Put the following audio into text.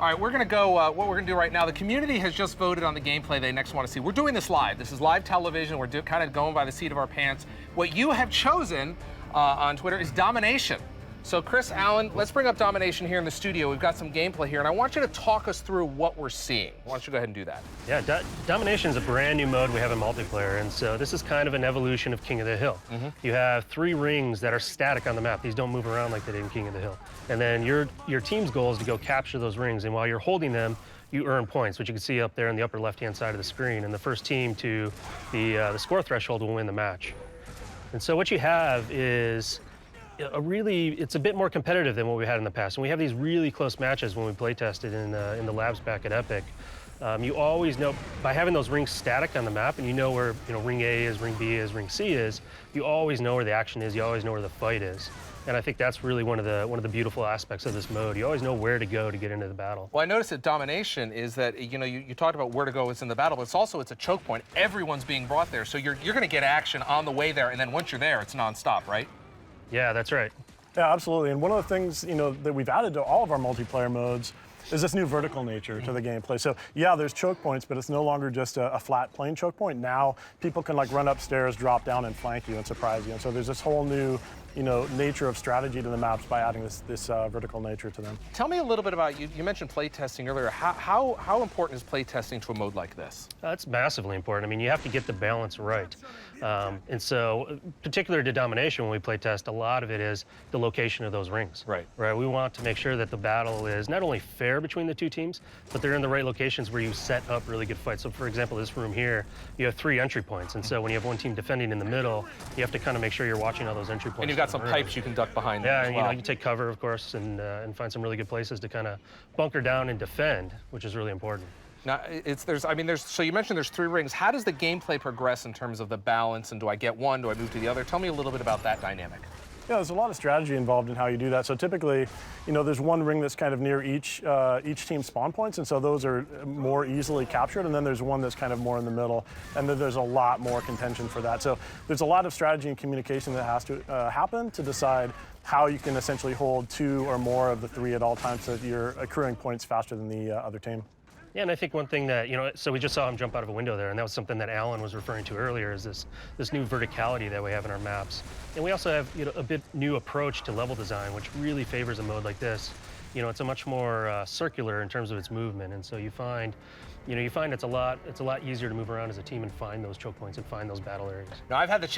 All right, we're going to go, what we're going to do right now, the community has just voted on the gameplay they next want to see. We're doing this live. This is live television. We're kind of going by the seat of our pants. What you have chosen on Twitter is Domination. So Chris, Alan, let's bring up Domination here in the studio. We've got some gameplay here, and I want you to talk us through what we're seeing. Why don't you go ahead and do that? Yeah, Domination is a brand new mode we have in multiplayer, and so this is kind of an evolution of King of the Hill. You have 3 rings that are static on the map. These don't move around like they did in King of the Hill. And then your team's goal is to go capture those rings, and while you're holding them, you earn points, which you can see up there in the upper left-hand side of the screen. And the first team to the score threshold will win the match. And so what you have is it's a bit more competitive than what we had in the past. And we have these really close matches when we play tested in the labs back at Epic. You always know, by having those rings static on the map, and you know where ring A is, ring B is, ring C is, you always know where the action is, you always know where the fight is. And I think that's really one of the beautiful aspects of this mode. You always know where to go to get into the battle. Well, I noticed that Domination is that, you talked about where to go is in the battle, but it's a choke point. Everyone's being brought there, so you're going to get action on the way there, and then once you're there, it's nonstop, right? Yeah, that's right. Yeah, absolutely. And one of the things that we've added to all of our multiplayer modes is this new vertical nature to the gameplay. So yeah, there's choke points, but it's no longer just a flat plain choke point. Now people can run upstairs, drop down, and flank you and surprise you. And so there's this whole new nature of strategy to the maps by adding this vertical nature to them. Tell me a little bit about, you mentioned playtesting earlier. How important is playtesting to a mode like this? It's massively important. I mean, you have to get the balance right. And so, particular to Domination, when we play test, a lot of it is the location of those rings. Right. We want to make sure that the battle is not only fair between the 2 teams, but they're in the right locations where you set up really good fights. So for example, this room here, you have 3 entry points. And so when you have one team defending in the middle, you have to kind of make sure you're watching all those entry points. And you've got some pipes you can duck behind. Yeah, as well. and you take cover, of course, and find some really good places to kind of bunker down and defend, which is really important. Now, so you mentioned there's 3 rings. How does the gameplay progress in terms of the balance, and do I get one, do I move to the other? Tell me a little bit about that dynamic. Yeah, there's a lot of strategy involved in how you do that. So typically, there's one ring that's kind of near each team's spawn points, and so those are more easily captured, and then there's one that's kind of more in the middle, and then there's a lot more contention for that. So there's a lot of strategy and communication that has to happen to decide how you can essentially hold 2 or more of the 3 at all times so that you're accruing points faster than the other team. Yeah, and I think one thing that, so we just saw him jump out of a window there, and that was something that Alan was referring to earlier, is this new verticality that we have in our maps. And we also have, a bit new approach to level design, which really favors a mode like this. It's a much more circular in terms of its movement, and so you find it's a lot easier to move around as a team and find those choke points and find those battle areas. Now, I've had the